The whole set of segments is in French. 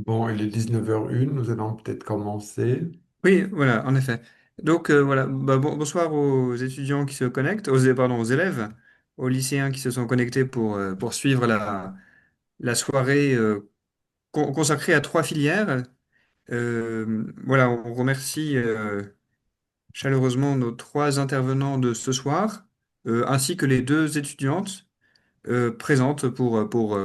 Bon, il est 19h01, nous allons peut-être commencer. Oui, voilà, en effet. Donc voilà, bonsoir aux étudiants qui se connectent, pardon, aux élèves, aux lycéens qui se sont connectés pour suivre la soirée consacrée à trois filières. Voilà, on remercie chaleureusement nos trois intervenants de ce soir, ainsi que les deux étudiantes présentes pour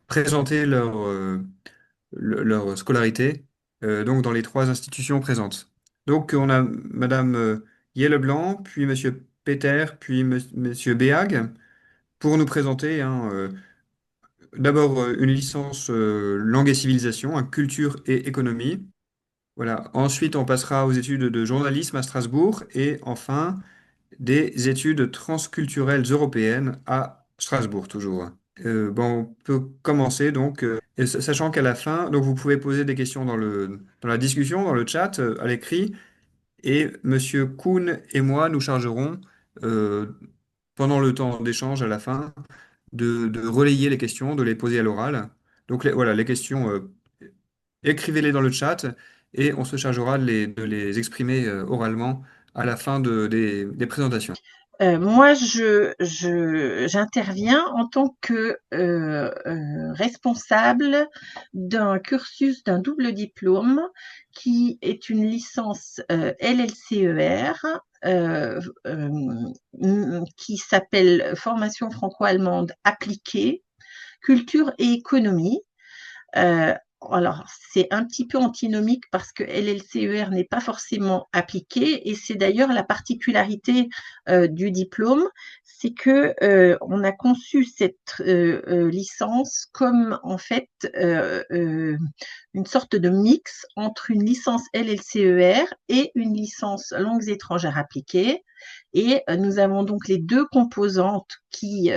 présenter leur scolarité, donc dans les trois institutions présentes. Donc on a Madame Leblanc, puis Monsieur Peter, puis Monsieur Béag, pour nous présenter d'abord une licence langue et civilisation, culture et économie. Voilà. Ensuite, on passera aux études de journalisme à Strasbourg et enfin des études transculturelles européennes à Strasbourg toujours. On peut commencer donc, et sachant qu'à la fin, donc vous pouvez poser des questions dans la discussion, dans le chat, à l'écrit, et Monsieur Kuhn et moi nous chargerons euh, pendant le temps d'échange à la fin de relayer les questions, de les poser à l'oral. Donc voilà, les questions, écrivez-les dans le chat et on se chargera de les exprimer oralement à la fin des présentations. Moi, j'interviens en tant que responsable d'un cursus d'un double diplôme qui est une licence LLCER qui s'appelle Formation franco-allemande appliquée, culture et économie. Euh, alors, c'est un petit peu antinomique parce que LLCER n'est pas forcément appliqué et c'est d'ailleurs la particularité du diplôme, c'est que on a conçu cette licence comme en fait une sorte de mix entre une licence LLCER et une licence langues étrangères appliquées. Et nous avons donc les deux composantes qui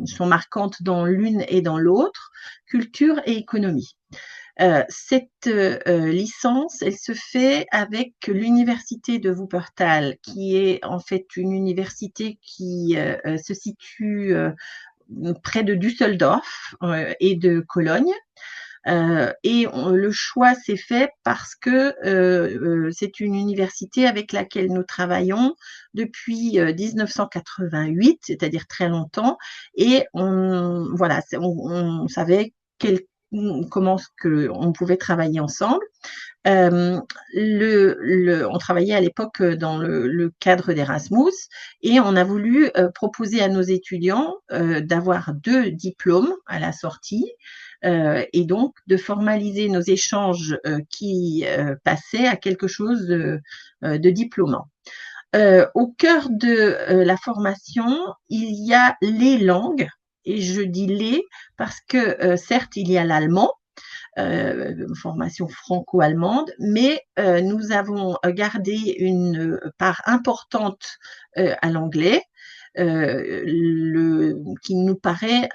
sont marquantes dans l'une et dans l'autre, culture et économie. Cette licence, elle se fait avec l'université de Wuppertal, qui est en fait une université qui se situe près de Düsseldorf et de Cologne. Le choix s'est fait parce que c'est une université avec laquelle nous travaillons depuis 1988, c'est-à-dire très longtemps, et on savait comment on pouvait travailler ensemble. On travaillait à l'époque dans le cadre d'Erasmus et on a voulu proposer à nos étudiants d'avoir deux diplômes à la sortie et donc de formaliser nos échanges qui passaient à quelque chose de diplômant. Au cœur de la formation, il y a les langues, et je dis les parce que certes, il y a l'allemand, formation franco-allemande, mais nous avons gardé une part importante à l'anglais. Qui nous paraît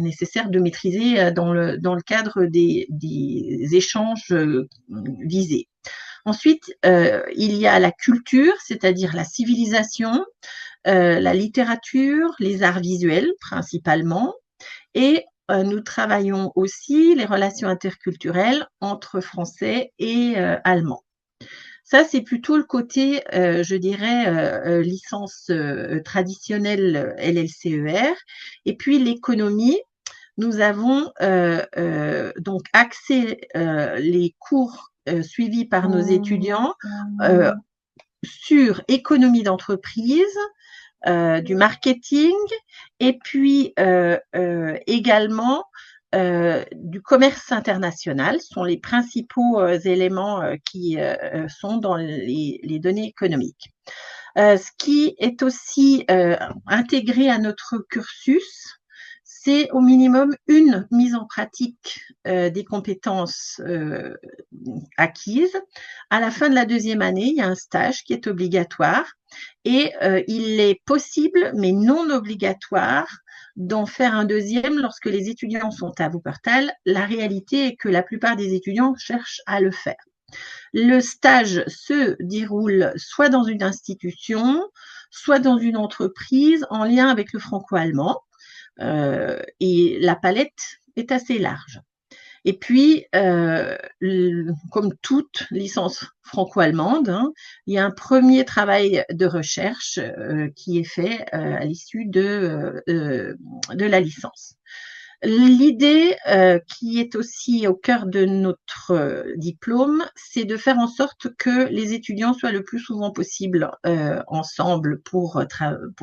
nécessaire de maîtriser dans le cadre des échanges visés. Ensuite, il y a la culture, c'est-à-dire la civilisation, la littérature, les arts visuels principalement, et nous travaillons aussi les relations interculturelles entre français et allemand. Ça, c'est plutôt le côté, je dirais, licence traditionnelle LLCER. Et puis l'économie, nous avons donc axé les cours suivis par nos étudiants sur économie d'entreprise, du marketing et puis également du commerce international sont les principaux éléments qui sont dans les données économiques. Ce qui est aussi intégré à notre cursus, c'est au minimum une mise en pratique des compétences acquises. À la fin de la deuxième année, il y a un stage qui est obligatoire et il est possible, mais non obligatoire, d'en faire un deuxième lorsque les étudiants sont à Wuppertal. La réalité est que la plupart des étudiants cherchent à le faire. Le stage se déroule soit dans une institution, soit dans une entreprise en lien avec le franco-allemand. Et la palette est assez large. Et puis, comme toute licence franco-allemande, hein, il y a un premier travail de recherche qui est fait à l'issue de la licence. L'idée qui est aussi au cœur de notre diplôme, c'est de faire en sorte que les étudiants soient le plus souvent possible ensemble pour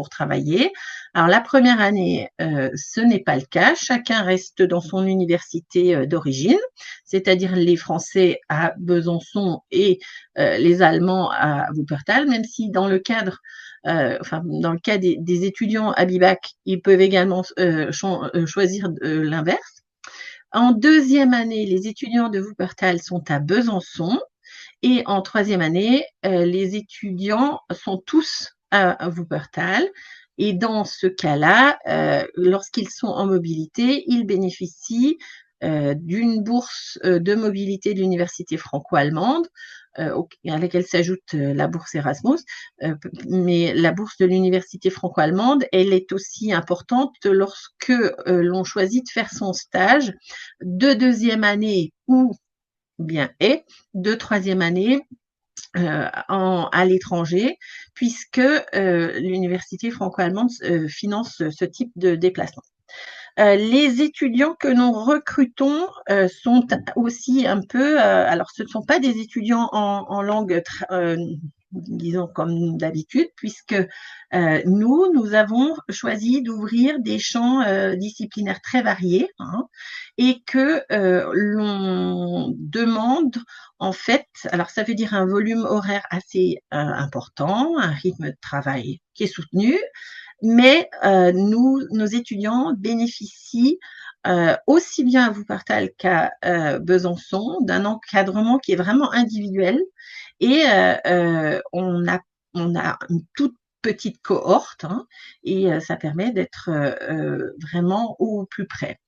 travailler. Alors la première année, ce n'est pas le cas. Chacun reste dans son université d'origine, c'est-à-dire les Français à Besançon et les Allemands à Wuppertal, même si dans le cadre dans le cas des étudiants à Bibac, ils peuvent également choisir l'inverse. En deuxième année, les étudiants de Wuppertal sont à Besançon et en troisième année, les étudiants sont tous à Wuppertal. Et dans ce cas-là, lorsqu'ils sont en mobilité, ils bénéficient d'une bourse de mobilité de l'université franco-allemande à laquelle s'ajoute la bourse Erasmus, mais la bourse de l'université franco-allemande, elle est aussi importante lorsque l'on choisit de faire son stage de deuxième année ou bien de troisième année à l'étranger, puisque l'université franco-allemande finance ce type de déplacement. Les étudiants que nous recrutons sont aussi un peu, alors ce ne sont pas des étudiants en langue, disons comme d'habitude, puisque nous avons choisi d'ouvrir des champs disciplinaires très variés, hein, et que l'on demande en fait, alors ça veut dire un volume horaire assez important, un rythme de travail qui est soutenu, mais nos étudiants bénéficient aussi bien à Wuppertal qu'à Besançon d'un encadrement qui est vraiment individuel et on a une toute petite cohorte, hein, et ça permet d'être vraiment au plus près.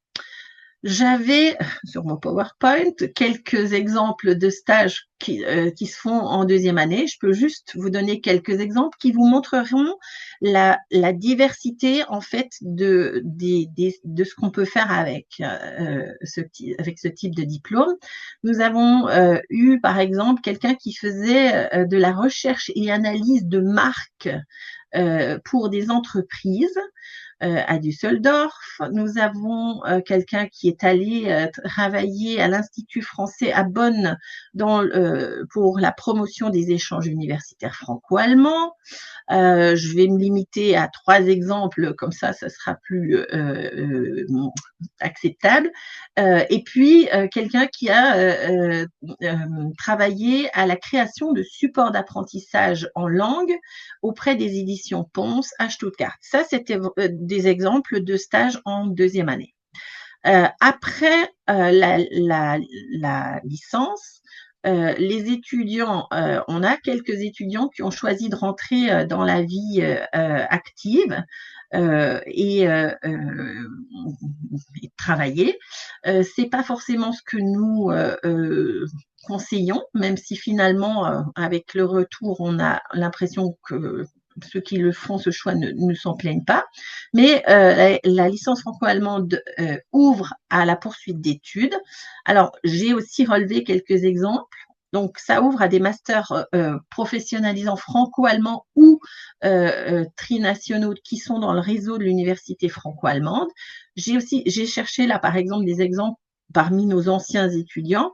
J'avais sur mon PowerPoint quelques exemples de stages qui se font en deuxième année. Je peux juste vous donner quelques exemples qui vous montreront la diversité en fait de ce qu'on peut faire avec ce type de diplôme. Nous avons eu par exemple quelqu'un qui faisait de la recherche et analyse de marques pour des entreprises. À Düsseldorf. Nous avons quelqu'un qui est allé travailler à l'Institut français à Bonn pour la promotion des échanges universitaires franco-allemands. Je vais me limiter à 3 exemples, comme ça sera plus acceptable. Et puis, quelqu'un qui a travaillé à la création de supports d'apprentissage en langue auprès des éditions Ponce à Stuttgart. Ça, c'était des exemples de stages en deuxième année. Après la licence, les étudiants, on a quelques étudiants qui ont choisi de rentrer dans la vie active et travailler. C'est pas forcément ce que nous conseillons, même si finalement, avec le retour, on a l'impression que ceux qui le font, ce choix, ne s'en plaignent pas. Mais la licence franco-allemande ouvre à la poursuite d'études. Alors, j'ai aussi relevé quelques exemples. Donc, ça ouvre à des masters professionnalisants franco-allemands ou trinationaux qui sont dans le réseau de l'université franco-allemande. J'ai cherché là, par exemple, des exemples parmi nos anciens étudiants.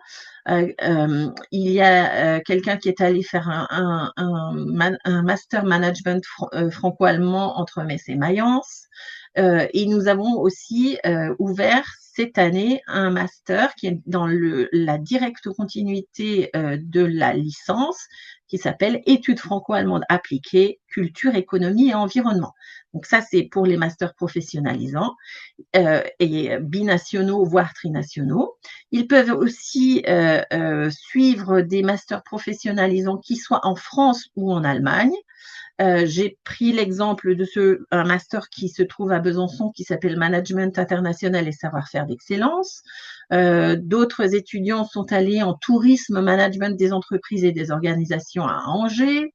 Il y a quelqu'un qui est allé faire un master management franco-allemand entre Metz et Mayence. Et nous avons aussi ouvert cette année un master qui est dans la directe continuité de la licence, qui s'appelle Études franco-allemandes appliquées, culture, économie et environnement. Donc ça, c'est pour les masters professionnalisants et binationaux, voire trinationaux. Ils peuvent aussi suivre des masters professionnalisants qui soient en France ou en Allemagne. J'ai pris l'exemple de un master qui se trouve à Besançon qui s'appelle Management international et savoir-faire d'excellence. D'autres étudiants sont allés en tourisme, management des entreprises et des organisations à Angers,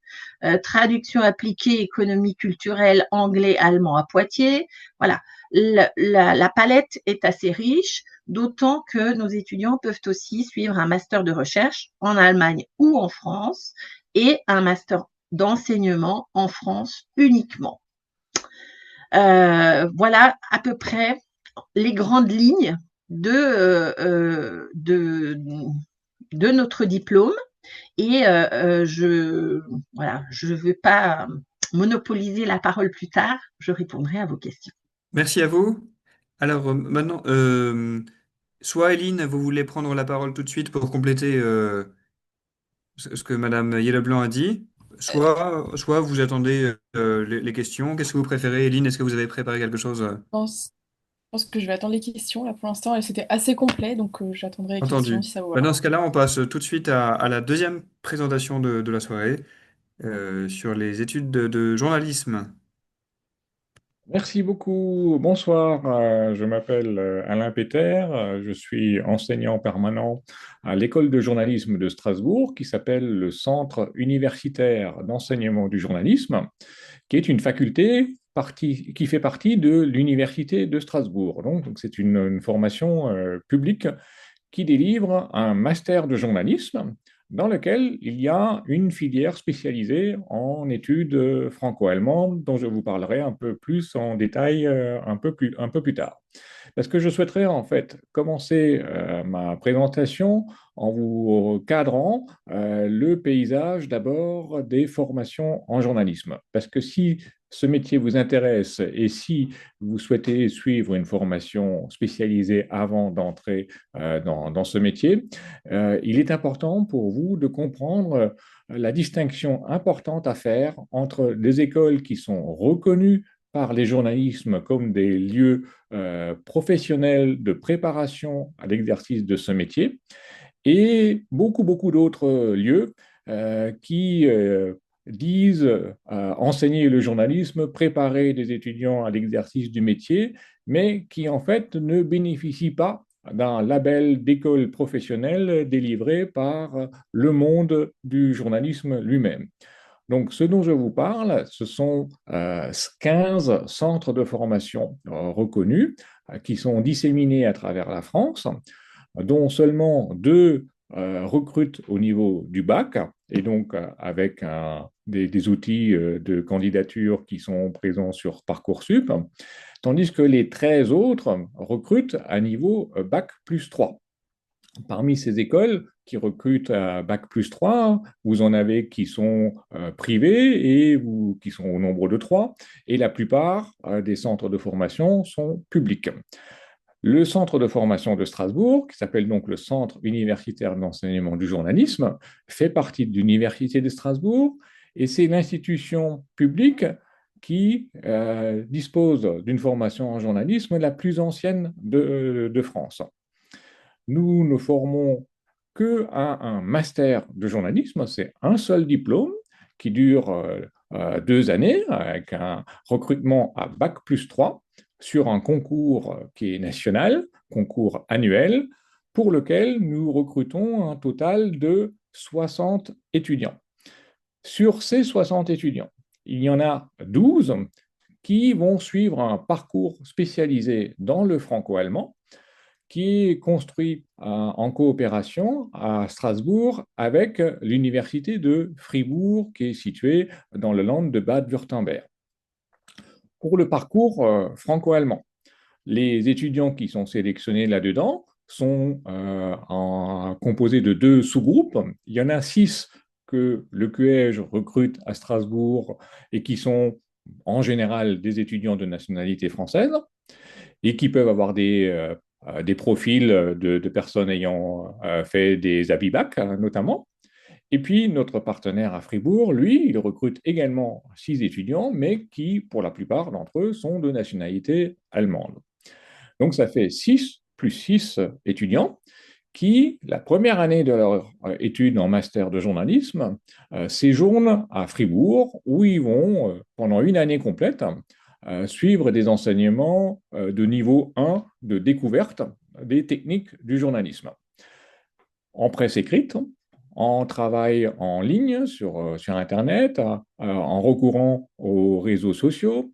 traduction appliquée, économie culturelle, anglais, allemand à Poitiers. Voilà, la palette est assez riche. d'autant que nos étudiants peuvent aussi suivre un master de recherche en Allemagne ou en France et un master d'enseignement en France uniquement. Voilà à peu près les grandes lignes de notre diplôme. Et je ne veux pas monopoliser la parole plus tard. Je répondrai à vos questions. Merci à vous. Alors maintenant, soit Eline, vous voulez prendre la parole tout de suite pour compléter ce que Madame Yelleblanc a dit, soit vous attendez les questions. Qu'est-ce que vous préférez, Eline? Est-ce que vous avez préparé quelque chose? Je pense que je vais attendre les questions. Là, pour l'instant, c'était assez complet, donc j'attendrai les questions Entendu. si ça vous Ben, va. dans ce cas-là, on passe tout de suite à la deuxième présentation de la soirée sur les études de journalisme. Merci beaucoup. Bonsoir, je m'appelle Alain Péter, je suis enseignant permanent à l'école de journalisme de Strasbourg qui s'appelle le Centre universitaire d'enseignement du journalisme, qui est une faculté qui fait partie de l'Université de Strasbourg. Donc c'est une formation publique qui délivre un master de journalisme dans lequel il y a une filière spécialisée en études franco-allemandes dont je vous parlerai un peu plus en détail un peu plus tard. Parce que je souhaiterais en fait commencer ma présentation en vous cadrant le paysage d'abord des formations en journalisme. Parce que si ce métier vous intéresse et si vous souhaitez suivre une formation spécialisée avant d'entrer dans ce métier, il est important pour vous de comprendre la distinction importante à faire entre des écoles qui sont reconnues par les journalismes comme des lieux professionnels de préparation à l'exercice de ce métier et beaucoup d'autres lieux qui disent enseigner le journalisme, préparer des étudiants à l'exercice du métier, mais qui en fait ne bénéficient pas d'un label d'école professionnelle délivré par le monde du journalisme lui-même. Donc, ce dont je vous parle, ce sont 15 centres de formation reconnus qui sont disséminés à travers la France, dont seulement 2 recrutent au niveau du bac, et donc avec des outils de candidature qui sont présents sur Parcoursup, tandis que les 13 autres recrutent à niveau bac plus 3. Parmi ces écoles qui recrutent à bac plus 3, vous en avez qui sont privées et qui sont au nombre de 3, et la plupart des centres de formation sont publics. Le centre de formation de Strasbourg, qui s'appelle donc le Centre universitaire d'enseignement du journalisme, fait partie de l'Université de Strasbourg et c'est l'institution publique qui dispose d'une formation en journalisme la plus ancienne de France. Nous ne formons qu'à un master de journalisme, c'est un seul diplôme qui dure 2 années avec un recrutement à bac plus 3 sur un concours qui est national, concours annuel, pour lequel nous recrutons un total de 60 étudiants. Sur ces 60 étudiants, il y en a 12 qui vont suivre un parcours spécialisé dans le franco-allemand, qui est construit en coopération à Strasbourg avec l'université de Fribourg, qui est située dans le land de Bade-Wurtemberg. Pour le parcours franco-allemand, les étudiants qui sont sélectionnés là-dedans sont composés de 2 sous-groupes. Il y en a 6 que le QEJ recrute à Strasbourg et qui sont en général des étudiants de nationalité française et qui peuvent avoir des profils de personnes ayant fait des ABIBAC notamment. Et puis, notre partenaire à Fribourg, lui, il recrute également 6 étudiants, mais qui, pour la plupart d'entre eux, sont de nationalité allemande. Donc, ça fait 6 plus 6 étudiants qui, la première année de leur étude en master de journalisme, séjournent à Fribourg, où ils vont, pendant une année complète, suivre des enseignements de niveau 1 de découverte des techniques du journalisme. En presse écrite, en travail en ligne sur Internet, en recourant aux réseaux sociaux,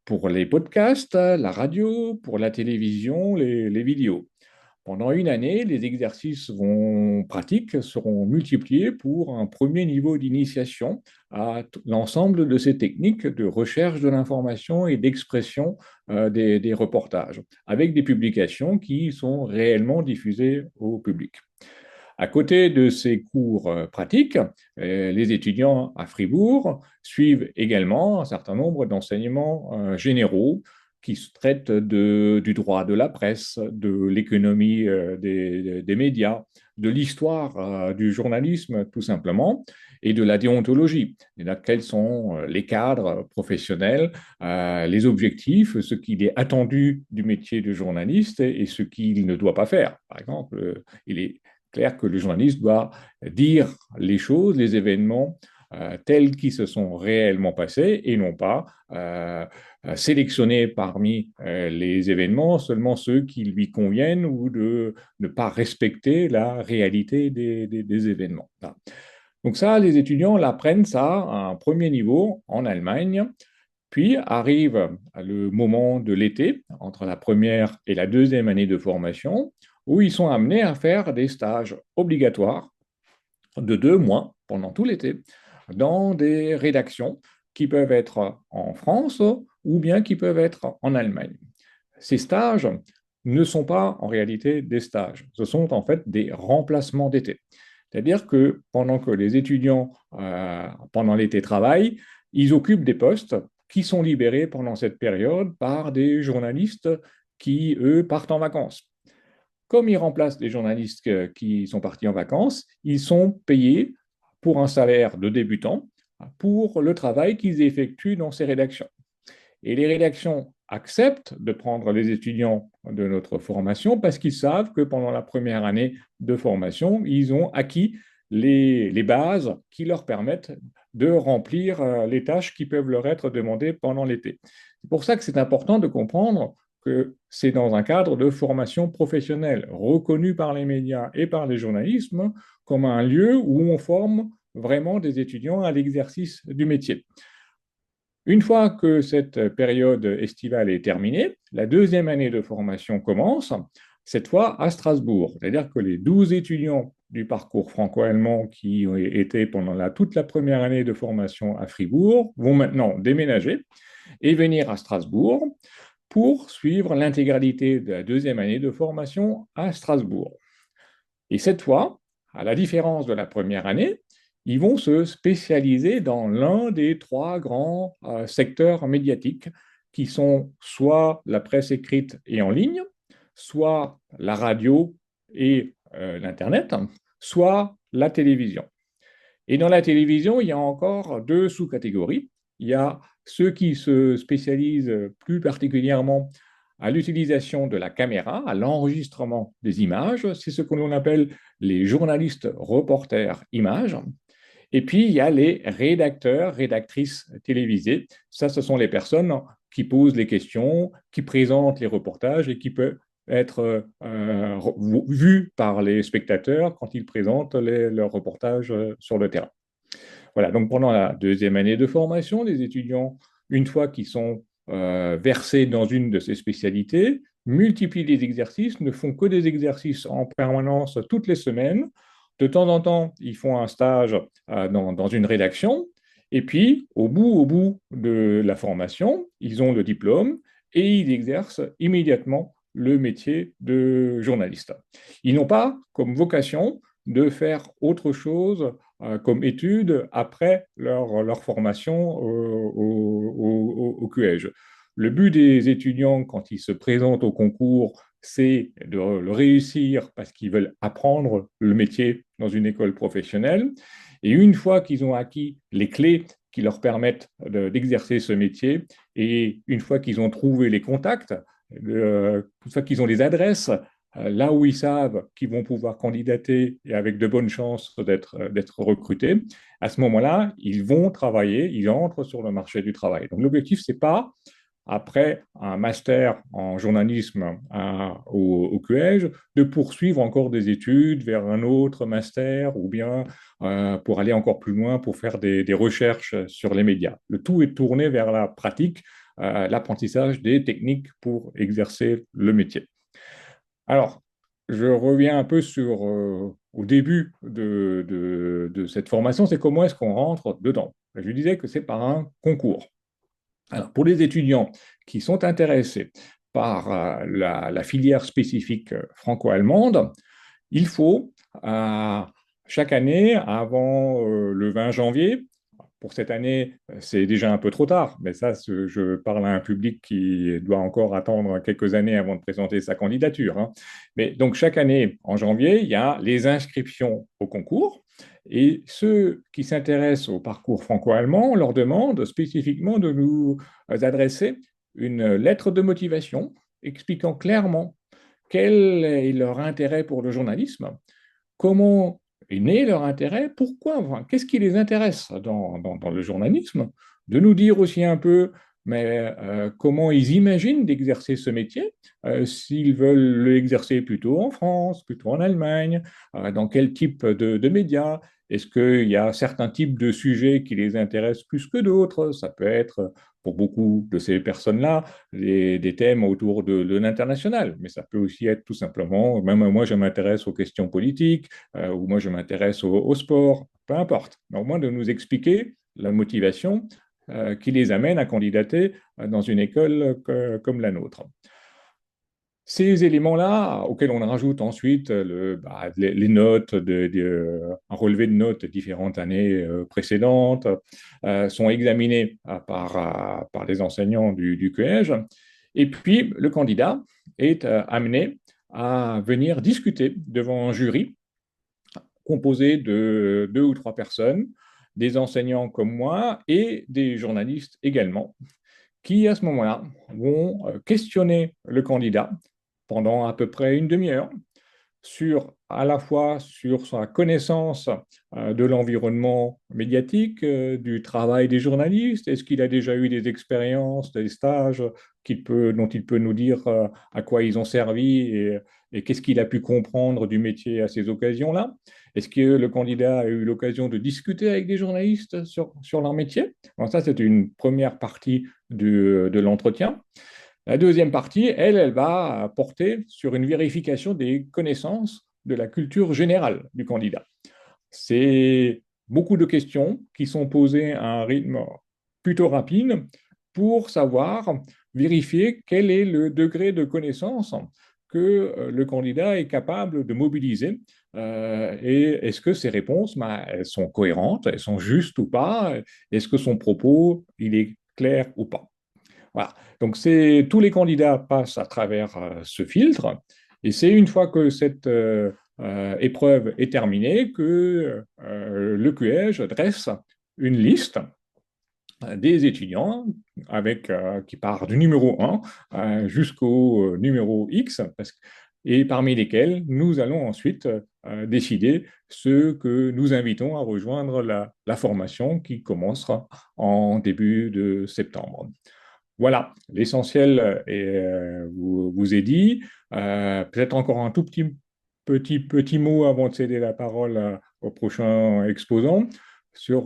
pour les podcasts, la radio, pour la télévision, les vidéos. Pendant une année, les exercices pratiques seront multipliés pour un premier niveau d'initiation à l'ensemble de ces techniques de recherche de l'information et d'expression des reportages, avec des publications qui sont réellement diffusées au public. À côté de ces cours pratiques, les étudiants à Fribourg suivent également un certain nombre d'enseignements généraux qui traitent du droit de la presse, de l'économie des médias, de l'histoire du journalisme tout simplement, et de la déontologie. Et là, quels sont les cadres professionnels, les objectifs, ce qu'il est attendu du métier de journaliste et ce qu'il ne doit pas faire. Par exemple, il est clair que le journaliste doit dire les choses, les événements tels qu'ils se sont réellement passés et non pas sélectionner parmi les événements seulement ceux qui lui conviennent ou de ne pas respecter la réalité des événements. Donc ça, les étudiants l'apprennent ça à un premier niveau en Allemagne. Puis arrive le moment de l'été, entre la première et la deuxième année de formation, où ils sont amenés à faire des stages obligatoires de 2 mois pendant tout l'été dans des rédactions qui peuvent être en France ou bien qui peuvent être en Allemagne. Ces stages ne sont pas en réalité des stages, ce sont en fait des remplacements d'été. C'est-à-dire que pendant que les étudiants, pendant l'été, travaillent, ils occupent des postes qui sont libérés pendant cette période par des journalistes qui, eux, partent en vacances. Comme ils remplacent les journalistes qui sont partis en vacances, ils sont payés pour un salaire de débutant pour le travail qu'ils effectuent dans ces rédactions. Et les rédactions acceptent de prendre les étudiants de notre formation parce qu'ils savent que pendant la première année de formation, ils ont acquis les bases qui leur permettent de remplir les tâches qui peuvent leur être demandées pendant l'été. C'est pour ça que c'est important de comprendre que c'est dans un cadre de formation professionnelle reconnu par les médias et par les journalistes comme un lieu où on forme vraiment des étudiants à l'exercice du métier. Une fois que cette période estivale est terminée, la deuxième année de formation commence, cette fois à Strasbourg. C'est-à-dire que les 12 étudiants du parcours franco-allemand qui étaient pendant toute la première année de formation à Fribourg vont maintenant déménager et venir à Strasbourg pour suivre l'intégralité de la deuxième année de formation à Strasbourg. Et cette fois, à la différence de la première année, ils vont se spécialiser dans l'un des 3 grands secteurs médiatiques qui sont soit la presse écrite et en ligne, soit la radio et l'Internet, soit la télévision. Et dans la télévision, il y a encore 2 sous-catégories. Il y a ceux qui se spécialisent plus particulièrement à l'utilisation de la caméra, à l'enregistrement des images. C'est ce que l'on appelle les journalistes reporters images. Et puis, il y a les rédacteurs, rédactrices télévisées. Ça, ce sont les personnes qui posent les questions, qui présentent les reportages et qui peuvent être vus par les spectateurs quand ils présentent leurs reportages sur le terrain. Voilà, donc pendant la deuxième année de formation, les étudiants, une fois qu'ils sont versés dans une de ces spécialités, multiplient les exercices, ne font que des exercices en permanence toutes les semaines. De temps en temps, ils font un stage dans une rédaction. Et puis, au bout de la formation, ils ont le diplôme et ils exercent immédiatement le métier de journaliste. Ils n'ont pas comme vocation de faire autre chose comme étude après leur formation au QEJ. Le but des étudiants, quand ils se présentent au concours, c'est de le réussir parce qu'ils veulent apprendre le métier dans une école professionnelle. Et une fois qu'ils ont acquis les clés qui leur permettent d'exercer ce métier, et une fois qu'ils ont trouvé les contacts, une fois qu'ils ont les adresses, là où ils savent qu'ils vont pouvoir candidater et avec de bonnes chances d'être recrutés, à ce moment-là, ils vont travailler, ils entrent sur le marché du travail. Donc l'objectif, ce n'est pas après un master en journalisme au QEJ, de poursuivre encore des études vers un autre master ou bien pour aller encore plus loin, pour faire des recherches sur les médias. Le tout est tourné vers la pratique, l'apprentissage des techniques pour exercer le métier. Alors, je reviens un peu au début de cette formation, c'est comment est-ce qu'on rentre dedans. Je disais que c'est par un concours. Alors, pour les étudiants qui sont intéressés par la filière spécifique franco-allemande, il faut chaque année, avant le 20 janvier, pour cette année, c'est déjà un peu trop tard, mais ça, je parle à un public qui doit encore attendre quelques années avant de présenter sa candidature, hein. Mais donc, chaque année, en janvier, il y a les inscriptions au concours. Et ceux qui s'intéressent au parcours franco-allemand, on leur demande spécifiquement de nous adresser une lettre de motivation expliquant clairement quel est leur intérêt pour le journalisme, comment est né leur intérêt, pourquoi, enfin, qu'est-ce qui les intéresse dans le journalisme, de nous dire aussi un peu mais comment ils imaginent d'exercer ce métier, s'ils veulent l'exercer plutôt en France, plutôt en Allemagne, dans quel type de médias, est-ce qu'il y a certains types de sujets qui les intéressent plus que d'autres? Ça peut être, pour beaucoup de ces personnes-là, des thèmes autour de l'international, mais ça peut aussi être tout simplement, même moi je m'intéresse aux questions politiques, ou moi je m'intéresse au sport, peu importe. Mais au moins de nous expliquer la motivation qui les amène à candidater dans une école comme la nôtre. Ces éléments-là, auxquels on rajoute ensuite les notes, un relevé de notes de différentes années précédentes, sont examinés par les enseignants du QEJ. Et puis, le candidat est amené à venir discuter devant un jury composé de 2 ou 3 personnes, des enseignants comme moi et des journalistes également, qui à ce moment-là vont questionner le candidat pendant à peu près une demi-heure à la fois sur sa connaissance de l'environnement médiatique, du travail des journalistes. Est-ce qu'il a déjà eu des expériences, des stages dont il peut nous dire à quoi ils ont servi et qu'est-ce qu'il a pu comprendre du métier à ces occasions-là? Est-ce que le candidat a eu l'occasion de discuter avec des journalistes sur leur métier? Alors ça, c'est une première partie de l'entretien. La deuxième partie, elle va porter sur une vérification des connaissances de la culture générale du candidat. C'est beaucoup de questions qui sont posées à un rythme plutôt rapide pour vérifier quel est le degré de connaissance que le candidat est capable de mobiliser. Et est-ce que ces réponses, elles sont cohérentes, elles sont justes ou pas? Est-ce que son propos, il est clair ou pas? Voilà. Donc, tous les candidats passent à travers ce filtre. Et c'est une fois que cette épreuve est terminée que le QEJ dresse une liste des étudiants qui part du numéro 1 jusqu'au numéro X, et parmi lesquels nous allons ensuite décider ceux que nous invitons à rejoindre la formation qui commencera en début de septembre. Voilà, l'essentiel vous est dit. Peut-être encore un tout petit mot avant de céder la parole au prochain exposant sur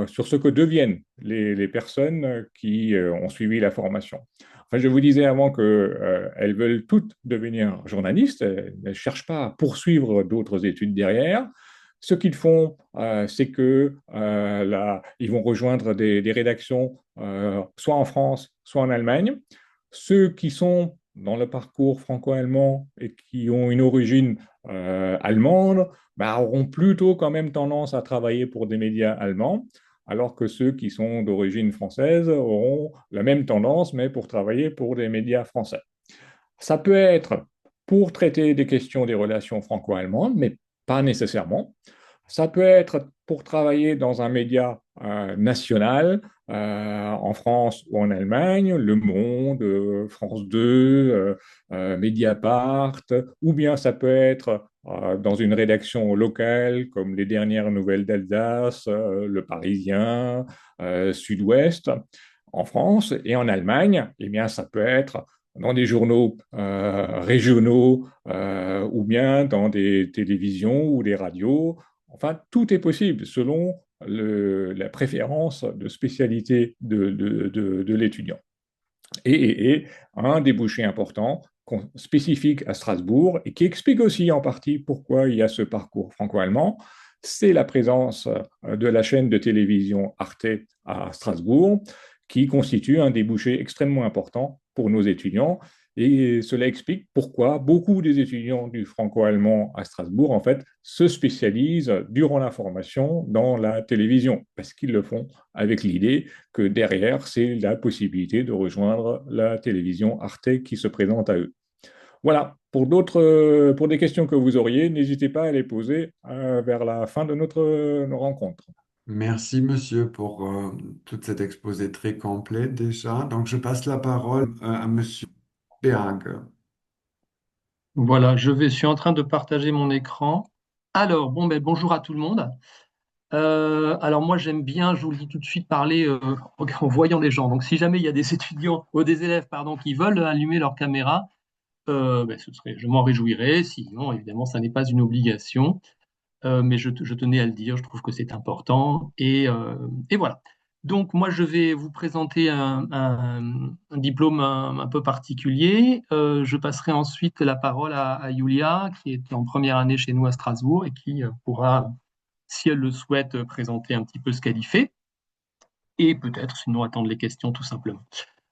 ce que deviennent les personnes qui ont suivi la formation. Enfin, je vous disais avant qu'elles veulent toutes devenir journalistes, elles ne cherchent pas à poursuivre d'autres études derrière. Ce qu'ils font, c'est ils vont rejoindre des rédactions soit en France, soit en Allemagne. Ceux qui sont dans le parcours franco-allemand et qui ont une origine allemande auront plutôt quand même tendance à travailler pour des médias allemands, alors que ceux qui sont d'origine française auront la même tendance, mais pour travailler pour des médias français. Ça peut être pour traiter des questions des relations franco-allemandes, mais pas nécessairement. Ça peut être pour travailler dans un média national, en France ou en Allemagne, Le Monde, France 2, Mediapart, ou bien ça peut être dans une rédaction locale comme les dernières nouvelles d'Alsace, Le Parisien, Sud-Ouest. en France. Et en Allemagne, eh bien, ça peut être dans des journaux régionaux ou bien dans des télévisions ou des radios. Enfin, tout est possible selon la préférence de spécialité de l'étudiant. Et un débouché important spécifique à Strasbourg et qui explique aussi en partie pourquoi il y a ce parcours franco-allemand, c'est la présence de la chaîne de télévision Arte à Strasbourg, qui constitue un débouché extrêmement important pour nos étudiants. Et cela explique pourquoi beaucoup des étudiants du franco-allemand à Strasbourg, en fait, se spécialisent durant la formation dans la télévision, parce qu'ils le font avec l'idée que derrière, c'est la possibilité de rejoindre la télévision Arte qui se présente à eux. Voilà, pour des questions que vous auriez, n'hésitez pas à les poser vers la fin de notre rencontre. Merci, monsieur, pour tout cet exposé très complet déjà. Donc, je passe la parole à monsieur Péag. Voilà, suis en train de partager mon écran. Alors, bon, ben, bonjour à tout le monde. Alors moi, j'aime bien, je vous le dis tout de suite, parler en voyant les gens. Donc, si jamais il y a des étudiants ou des élèves, pardon, qui veulent allumer leur caméra, ben, je m'en réjouirais. Sinon, évidemment, ça n'est pas une obligation. Mais je tenais à le dire, je trouve que c'est important. Et voilà. Donc, moi, je vais vous présenter un diplôme un peu particulier. Je passerai ensuite la parole à Yulia, qui est en première année chez nous à Strasbourg et qui pourra, si elle le souhaite, présenter un petit peu ce qu'elle y fait. Et peut-être, sinon, attendre les questions tout simplement.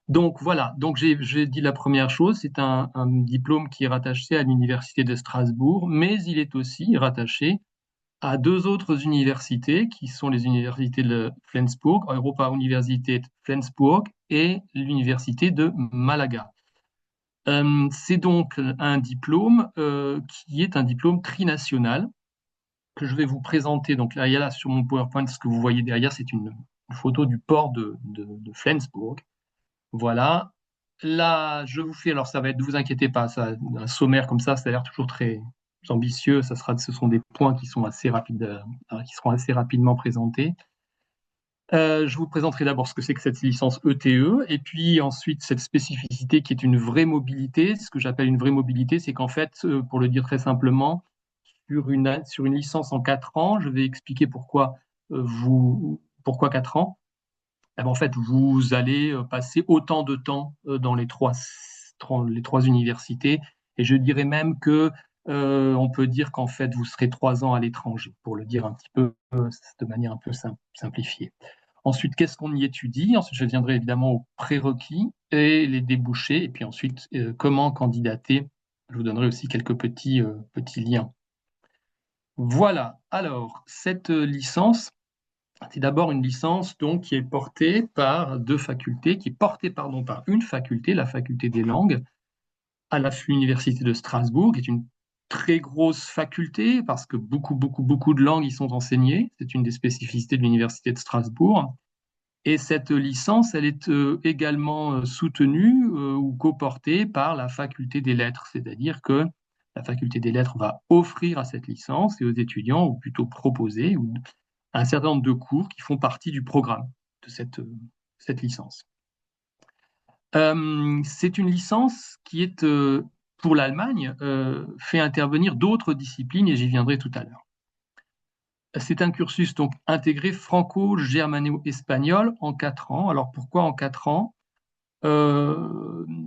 Donc voilà, donc j'ai dit la première chose, c'est un diplôme qui est rattaché à l'Université de Strasbourg, mais il est aussi rattaché à deux autres universités qui sont les universités de Flensburg, Europa Universität Flensburg et l'université de Malaga. C'est donc un diplôme qui est un diplôme trinational que je vais vous présenter. Donc là, sur mon PowerPoint, ce que vous voyez derrière, c'est une photo du port de Flensburg. Voilà. Là, je vous fais, alors ça va être, ne vous inquiétez pas, ça, un sommaire comme ça a l'air toujours très ambitieux. Ce sont des points qui sont assez rapides, qui seront assez rapidement présentés. Je vous présenterai d'abord ce que c'est que cette licence ETE, et puis ensuite cette spécificité qui est une vraie mobilité. Ce que j'appelle une vraie mobilité, c'est qu'en fait, pour le dire très simplement, sur une licence en 4 ans, je vais expliquer pourquoi 4 ans. Eh ben, en fait, vous allez passer autant de temps dans les trois universités, et je dirais même que on peut dire qu'en fait, vous serez 3 ans à l'étranger, pour le dire un petit peu de manière un peu simplifiée. Ensuite, qu'est-ce qu'on y étudie? Ensuite, je viendrai évidemment aux prérequis et les débouchés, et puis ensuite, comment candidater. Je vous donnerai aussi quelques petits liens. Voilà. Alors, cette licence, c'est d'abord une licence donc, qui est portée par deux facultés, qui est portée par une faculté, la faculté des langues, à l'Université de Strasbourg, qui est une très grosse faculté parce que beaucoup de langues y sont enseignées. C'est une des spécificités de l'Université de Strasbourg. Et cette licence, elle est également soutenue ou coportée par la faculté des lettres, c'est-à-dire que la faculté des lettres va offrir à cette licence et aux étudiants, ou plutôt proposer, un certain nombre de cours qui font partie du programme de cette licence. C'est une licence qui est, pour l'Allemagne, fait intervenir d'autres disciplines, et j'y viendrai tout à l'heure. C'est un cursus donc intégré franco-germano-espagnol en 4 ans. Alors pourquoi en 4 ans?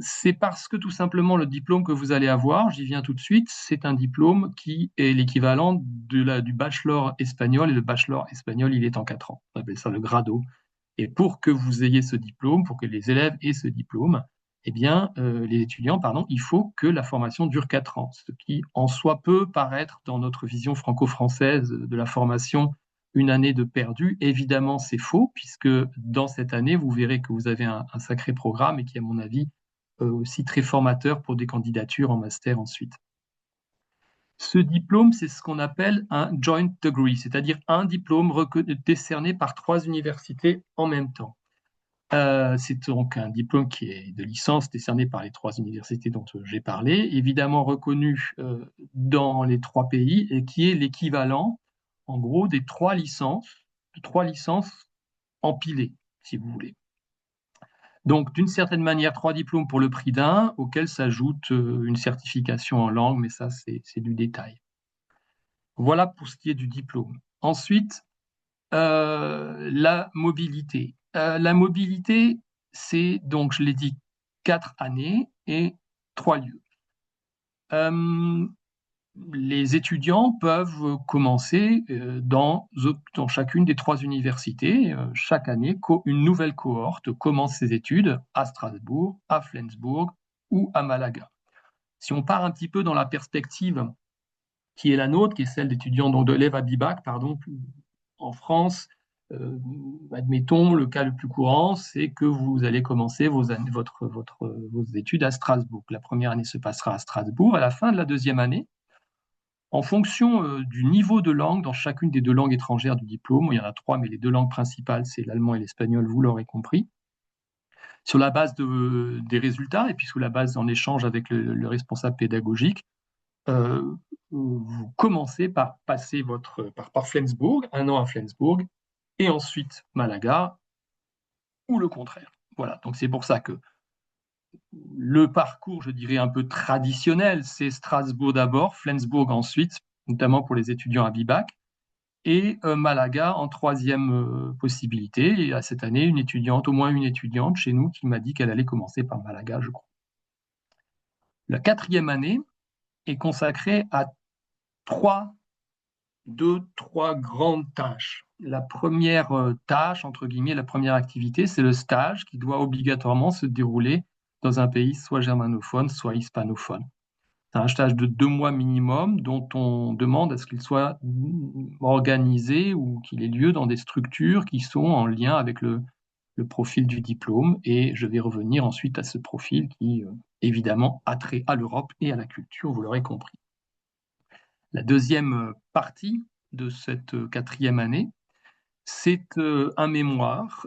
C'est parce que tout simplement le diplôme que vous allez avoir, j'y viens tout de suite, c'est un diplôme qui est l'équivalent du bachelor espagnol, et le bachelor espagnol, il est en 4 ans. On appelle ça le grado. Et pour que vous ayez ce diplôme, pour que les élèves aient ce diplôme, eh bien, les étudiants, il faut que la formation dure 4 ans, ce qui en soi peut paraître, dans notre vision franco-française de la formation, une année de perdu. Évidemment, c'est faux, puisque dans cette année, vous verrez que vous avez un sacré programme et qui, à mon avis, aussi très formateur pour des candidatures en master ensuite. Ce diplôme, c'est ce qu'on appelle un joint degree, c'est-à-dire un diplôme décerné par 3 universités en même temps. C'est donc un diplôme qui est de licence décerné par les 3 universités dont j'ai parlé, évidemment reconnu dans les 3 pays, et qui est l'équivalent, en gros, des 3 licences empilées, si vous voulez. Donc, d'une certaine manière, 3 diplômes pour le prix d'un, auquel s'ajoute une certification en langue, mais ça, c'est du détail. Voilà pour ce qui est du diplôme. Ensuite, la mobilité. La mobilité, c'est donc, je l'ai dit, 4 années et 3 lieux. Les étudiants peuvent commencer dans chacune des 3 universités. Chaque année, une nouvelle cohorte commence ses études à Strasbourg, à Flensbourg ou à Malaga. Si on part un petit peu dans la perspective qui est la nôtre, qui est celle d'étudiants, donc d'élèves à BIBAC, pardon, en France, admettons, le cas le plus courant, c'est que vous allez commencer vos études à Strasbourg. La première année se passera à Strasbourg. À la fin de la deuxième année, en fonction du niveau de langue dans chacune des 2 langues étrangères du diplôme, il y en a 3, mais les 2 langues principales, c'est l'allemand et l'espagnol, vous l'aurez compris, sur la base des résultats et puis sous la base en échange avec le responsable pédagogique, vous commencez par passer par Flensbourg, 1 an à Flensbourg, et ensuite Malaga, ou le contraire. Voilà, donc c'est pour ça que le parcours, je dirais, un peu traditionnel, c'est Strasbourg d'abord, Flensbourg ensuite, notamment pour les étudiants à BIBAC, et Malaga en 3e possibilité. Et à cette année, au moins une étudiante chez nous qui m'a dit qu'elle allait commencer par Malaga, je crois. La 4e année est consacrée à 3 grandes tâches. La première tâche, entre guillemets, la première activité, c'est le stage qui doit obligatoirement se dérouler dans un pays soit germanophone, soit hispanophone. C'est un stage de 2 mois minimum dont on demande à ce qu'il soit organisé ou qu'il ait lieu dans des structures qui sont en lien avec le profil du diplôme. Et je vais revenir ensuite à ce profil qui, évidemment, a trait à l'Europe et à la culture, vous l'aurez compris. La deuxième partie de cette 4e année, c'est un mémoire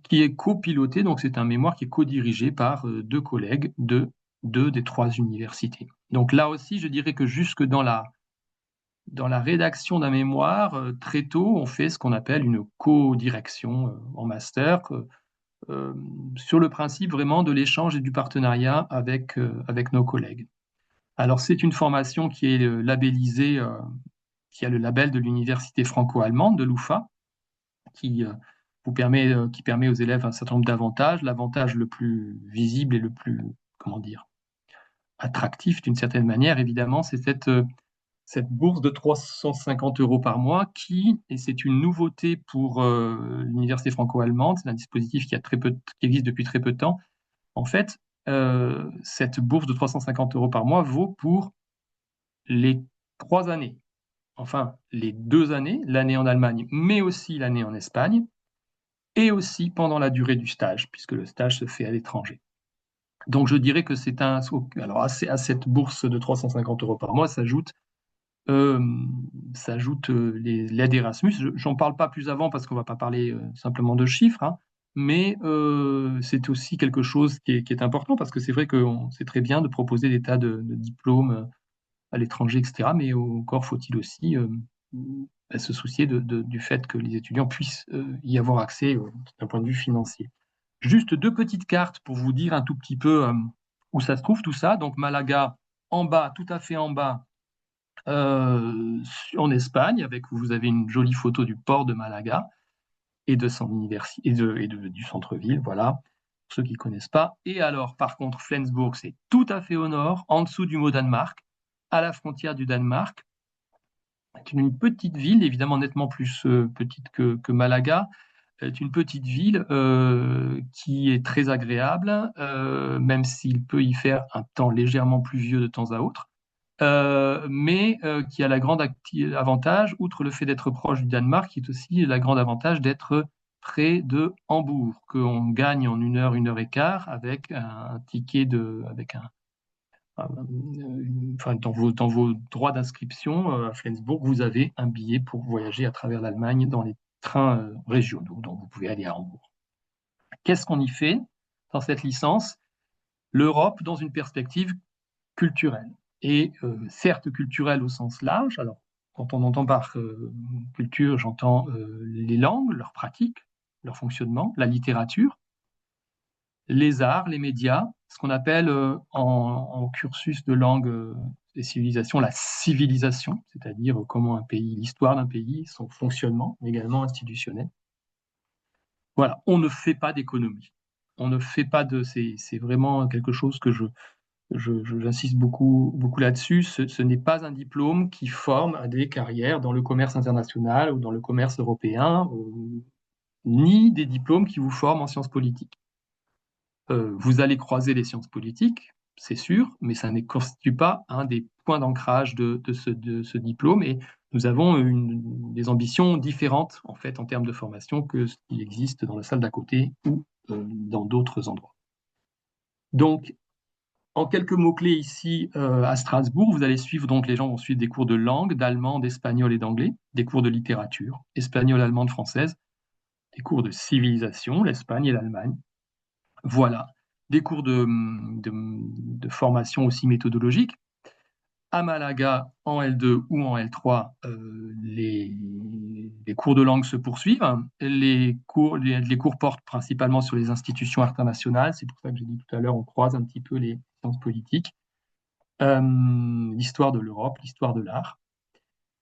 qui est copiloté, donc c'est un mémoire qui est codirigé par 2 collègues de 2 des 3 universités. Donc là aussi, je dirais que jusque dans la rédaction d'un mémoire, très tôt, on fait ce qu'on appelle une co-direction en master, sur le principe vraiment de l'échange et du partenariat avec nos collègues. Alors c'est une formation qui est labellisée, qui a le label de l'université franco-allemande de l'UFA, qui permet aux élèves un certain nombre d'avantages. L'avantage le plus visible et le plus, comment dire, attractif d'une certaine manière, évidemment, c'est cette bourse de 350 € par mois et c'est une nouveauté pour l'université franco-allemande, c'est un dispositif qui existe depuis très peu de temps. En fait, cette bourse de 350 € par mois vaut pour les 3 années. Enfin, les 2 années, l'année en Allemagne, mais aussi l'année en Espagne, et aussi pendant la durée du stage, puisque le stage se fait à l'étranger. Donc je dirais que alors à cette bourse de 350 € par mois s'ajoute l'aide Erasmus. J'en parle pas plus avant parce qu'on va pas parler simplement de chiffres, hein, mais c'est aussi quelque chose qui est important parce que c'est vrai que c'est très bien de proposer des tas de diplômes à l'étranger, etc. Mais encore faut-il aussi se soucier du fait que les étudiants puissent y avoir accès d'un point de vue financier. Juste 2 petites cartes pour vous dire un tout petit peu où ça se trouve tout ça. Donc Malaga, en bas, tout à fait en bas, en Espagne, vous avez une jolie photo du port de Malaga et de son université et du centre-ville, voilà, pour ceux qui ne connaissent pas. Et alors, par contre, Flensbourg, c'est tout à fait au nord, en dessous du mot Danemark, à la frontière du Danemark. C'est une petite ville, évidemment nettement plus petite que Malaga. C'est une petite ville qui est très agréable, même s'il peut y faire un temps légèrement pluvieux de temps à autre, mais qui a la grande avantage, outre le fait d'être proche du Danemark, qui est aussi la grande avantage d'être près de Hambourg, qu'on gagne en 1 heure, 1 heure et quart, avec un ticket dans vos droits d'inscription à Flensbourg, vous avez un billet pour voyager à travers l'Allemagne dans les trains régionaux, donc vous pouvez aller à Hambourg. Qu'est-ce qu'on y fait dans cette licence? L'Europe dans une perspective culturelle. Et certes culturelle au sens large, alors quand on entend par culture, j'entends les langues, leurs pratiques, leur fonctionnement, la littérature, les arts, les médias, ce qu'on appelle en cursus de langue des civilisations la civilisation, c'est-à-dire comment un pays, l'histoire d'un pays, son fonctionnement, mais également institutionnel. Voilà, on ne fait pas d'économie. On ne fait pas de. C'est vraiment quelque chose que j'insiste beaucoup là-dessus. Ce n'est pas un diplôme qui forme à des carrières dans le commerce international ou dans le commerce européen, ni des diplômes qui vous forment en sciences politiques. Vous allez croiser les sciences politiques, c'est sûr, mais ça ne constitue pas un des points d'ancrage de ce diplôme. Et nous avons des ambitions différentes, en fait, en termes de formation que ce qui existe dans la salle d'à côté ou dans d'autres endroits. Donc, en quelques mots-clés ici à Strasbourg, vous allez suivre, donc les gens vont suivre des cours de langue, d'allemand, d'espagnol et d'anglais, des cours de littérature, espagnol, allemande, française, des cours de civilisation, l'Espagne et l'Allemagne. Voilà, des cours de formation aussi méthodologique. À Malaga, en L2 ou en L3, les cours de langue se poursuivent. Les cours portent principalement sur les institutions internationales. C'est pour ça que j'ai dit tout à l'heure, on croise un petit peu les sciences politiques, l'histoire de l'Europe, l'histoire de l'art.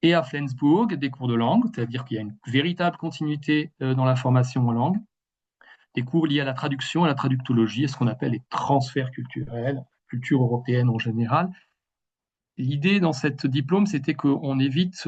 Et à Flensburg, des cours de langue, c'est-à-dire qu'il y a une véritable continuité dans la formation en langue. Des cours liés à la traduction, à la traductologie, et ce qu'on appelle les transferts culturels, culture européenne en général. L'idée dans cette diplôme, c'était qu'on évite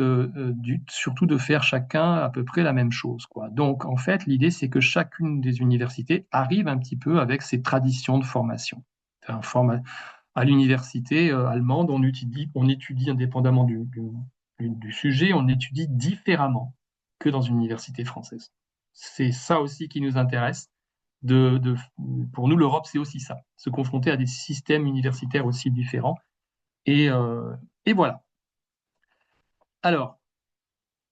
surtout de faire chacun à peu près la même chose, quoi. Donc, en fait, l'idée, c'est que chacune des universités arrive un petit peu avec ses traditions de formation. À l'université allemande, on étudie indépendamment du sujet, on étudie différemment que dans une université française. C'est ça aussi qui nous intéresse. Pour nous, l'Europe, c'est aussi ça, se confronter à des systèmes universitaires aussi différents. Et voilà. Alors,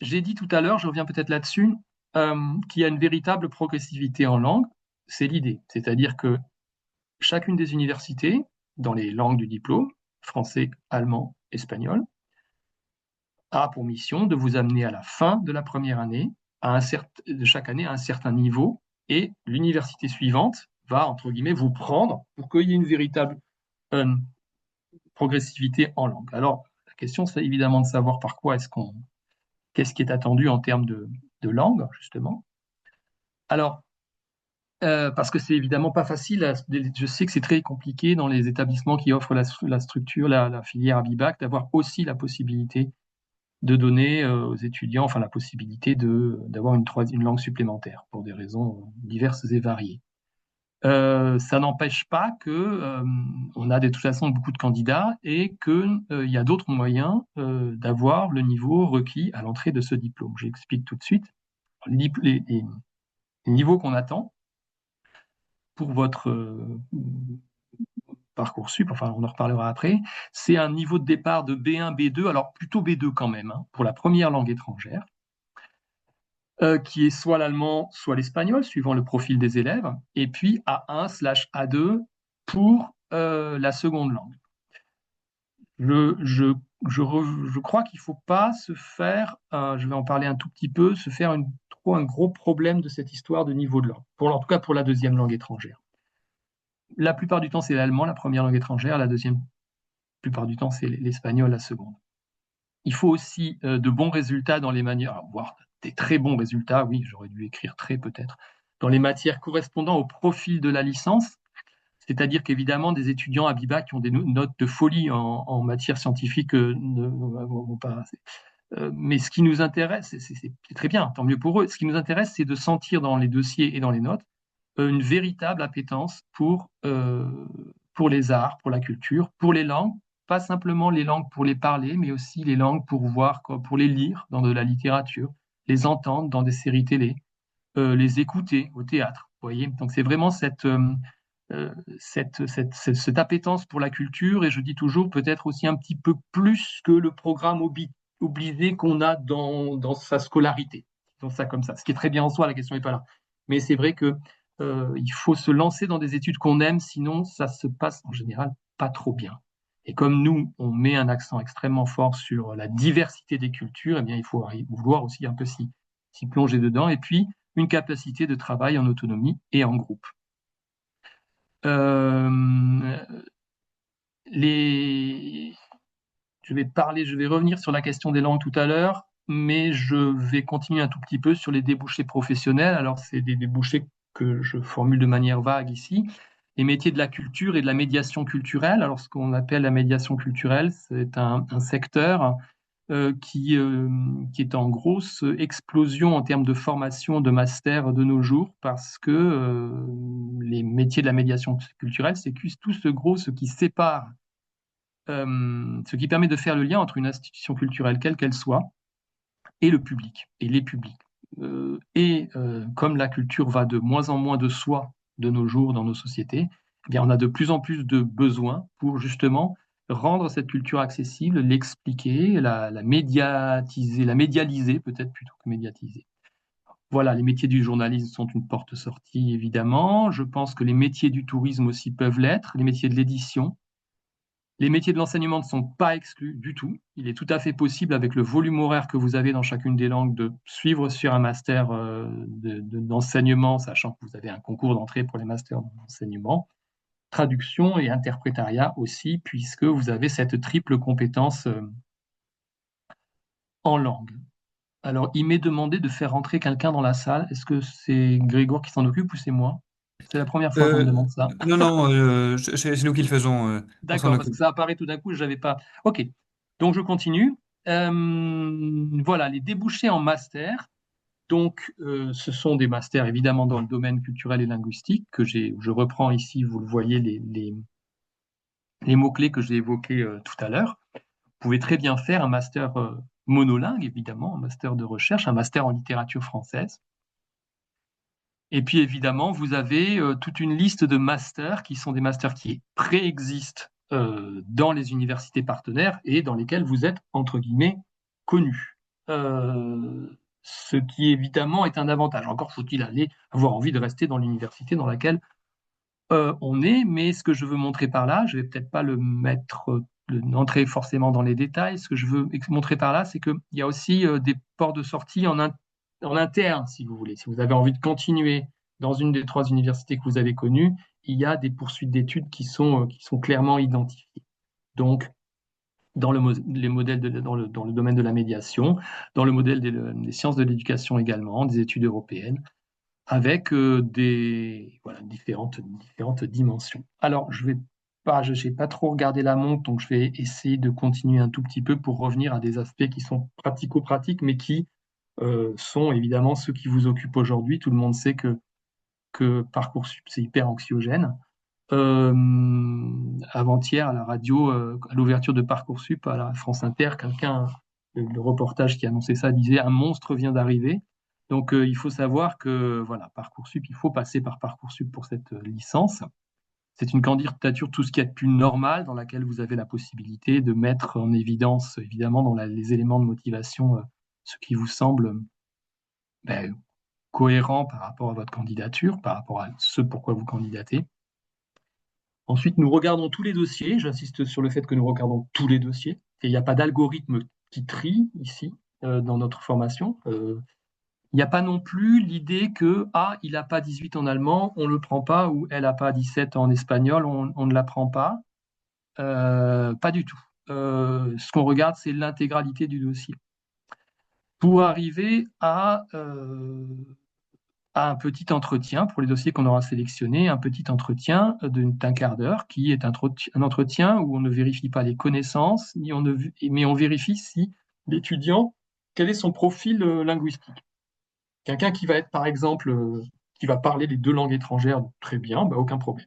j'ai dit tout à l'heure, je reviens peut-être là-dessus, qu'il y a une véritable progressivité en langue. C'est l'idée. C'est-à-dire que chacune des universités, dans les langues du diplôme, français, allemand, espagnol, a pour mission de vous amener à la fin de la première année, de chaque année, à un certain niveau, et l'université suivante va, entre guillemets, vous prendre pour qu'il y ait une véritable progressivité en langue. Alors, la question, c'est évidemment de savoir qu'est-ce qui est attendu en termes de langue, justement. Alors, parce que c'est évidemment pas facile, je sais que c'est très compliqué dans les établissements qui offrent la structure, la filière Abibac, d'avoir aussi la possibilité de donner aux étudiants, enfin la possibilité d'avoir une langue supplémentaire pour des raisons diverses et variées. Ça n'empêche pas que on a de toute façon beaucoup de candidats et qu'il y a d'autres moyens d'avoir le niveau requis à l'entrée de ce diplôme. J'explique tout de suite. Les niveaux qu'on attend pour votre Parcoursup, enfin on en reparlera après, c'est un niveau de départ de B1, B2, alors plutôt B2 quand même, hein, pour la première langue étrangère, qui est soit l'allemand, soit l'espagnol, suivant le profil des élèves, et puis A1/A2 pour la seconde langue. Je crois qu'il ne faut pas se faire, je vais en parler un tout petit peu, se faire un gros problème de cette histoire de niveau de langue, en tout cas pour la deuxième langue étrangère. La plupart du temps, c'est l'allemand, la première langue étrangère, la deuxième, la plupart du temps, c'est l'espagnol, la seconde. Il faut aussi de bons résultats dans les manières, voire des très bons résultats, oui, j'aurais dû écrire très peut-être, dans les matières correspondant au profil de la licence, c'est-à-dire qu'évidemment, des étudiants à BIBA qui ont des notes de folie en matière scientifique ne vont pas. Mais ce qui nous intéresse, c'est très bien, tant mieux pour eux. Ce qui nous intéresse, c'est de sentir dans les dossiers et dans les notes une véritable appétence pour les arts, pour la culture, pour les langues, pas simplement les langues pour les parler, mais aussi les langues pour pour les lire dans de la littérature, les entendre dans des séries télé, les écouter au théâtre. Vous voyez, donc c'est vraiment cette appétence pour la culture, et je dis toujours peut-être aussi un petit peu plus que le programme obligé qu'on a dans sa scolarité. Dans ça comme ça. Ce qui est très bien en soi, la question n'est pas là. Mais c'est vrai que il faut se lancer dans des études qu'on aime, sinon ça se passe en général pas trop bien. Et comme nous, on met un accent extrêmement fort sur la diversité des cultures, eh bien, il faut vouloir aussi un peu s'y plonger dedans. Et puis, une capacité de travail en autonomie et en groupe. Euh, les... Je vais revenir sur la question des langues tout à l'heure, mais je vais continuer un tout petit peu sur les débouchés professionnels. Alors, c'est des débouchés que je formule de manière vague ici. Les métiers de la culture et de la médiation culturelle. Alors, ce qu'on appelle la médiation culturelle, c'est un secteur qui est en grosse explosion en termes de formation de master de nos jours, parce que les métiers de la médiation culturelle, c'est tout ce qui sépare, ce qui permet de faire le lien entre une institution culturelle, quelle qu'elle soit, et le public, et les publics. Comme la culture va de moins en moins de soi de nos jours dans nos sociétés, eh bien, on a de plus en plus de besoins pour justement rendre cette culture accessible, l'expliquer, la médiatiser, la médialiser peut-être plutôt que médiatiser. Voilà, les métiers du journalisme sont une porte-sortie, évidemment. Je pense que les métiers du tourisme aussi peuvent l'être, les métiers de l'édition. Les métiers de l'enseignement ne sont pas exclus du tout. Il est tout à fait possible, avec le volume horaire que vous avez dans chacune des langues, de suivre sur un master d'enseignement, sachant que vous avez un concours d'entrée pour les masters d'enseignement, traduction et interprétariat aussi, puisque vous avez cette triple compétence en langue. Alors, il m'est demandé de faire rentrer quelqu'un dans la salle. Est-ce que c'est Grégoire qui s'en occupe ou c'est moi? C'est la première fois qu'on me demande ça. Non, non, c'est nous qui le faisons. On s'en D'accord, parce que occupe. ça apparaît tout d'un coup, je n'avais pas. Ok, donc je continue. Voilà, les débouchés en master. Donc, ce sont des masters évidemment dans le domaine culturel et linguistique je reprends ici, vous le voyez, les mots-clés que j'ai évoqués tout à l'heure. Vous pouvez très bien faire un master monolingue, évidemment, un master de recherche, un master en littérature française. Et puis évidemment, vous avez toute une liste de masters qui sont des masters qui préexistent dans les universités partenaires et dans lesquels vous êtes, entre guillemets, connus. Ce qui évidemment est un avantage. Encore faut-il avoir envie de rester dans l'université dans laquelle on est, mais ce que je veux montrer par là, je vais peut-être pas entrer forcément dans les détails. Ce que je veux montrer par là, c'est qu'il y a aussi des ports de sortie en interne, si vous voulez. Si vous avez envie de continuer dans une des trois universités que vous avez connues, il y a des poursuites d'études qui sont clairement identifiées. Donc, dans les modèles dans le domaine de la médiation, dans le modèle des sciences de l'éducation également, des études européennes, avec différentes dimensions. Alors, je n'ai pas trop regardé la montre, donc je vais essayer de continuer un tout petit peu pour revenir à des aspects qui sont pratico-pratiques, mais qui sont évidemment ceux qui vous occupent aujourd'hui. Tout le monde sait que Parcoursup, c'est hyper anxiogène. Avant-hier, à la radio, à l'ouverture de Parcoursup à la France Inter, le reportage qui annonçait ça disait: un monstre vient d'arriver. Donc, il faut savoir que voilà, Parcoursup, il faut passer par Parcoursup pour cette licence. C'est une candidature tout ce qui est de plus normal, dans laquelle vous avez la possibilité de mettre en évidence, évidemment, dans les éléments de motivation, ce qui vous semble cohérent par rapport à votre candidature, par rapport à ce pourquoi vous candidatez. Ensuite, nous regardons tous les dossiers. J'insiste sur le fait que nous regardons tous les dossiers. Et il n'y a pas d'algorithme qui trie ici, dans notre formation. Il n'y a pas non plus l'idée que il n'a pas 18 en allemand, on ne le prend pas, ou elle n'a pas 17 en espagnol, on ne la prend pas. Pas du tout. Ce qu'on regarde, c'est l'intégralité du dossier. Pour arriver à un petit entretien, pour les dossiers qu'on aura sélectionnés, un petit entretien d'un quart d'heure, qui est un entretien où on ne vérifie pas les connaissances, mais on vérifie si l'étudiant, quel est son profil linguistique. Quelqu'un qui va être, par exemple, qui va parler les deux langues étrangères très bien, aucun problème.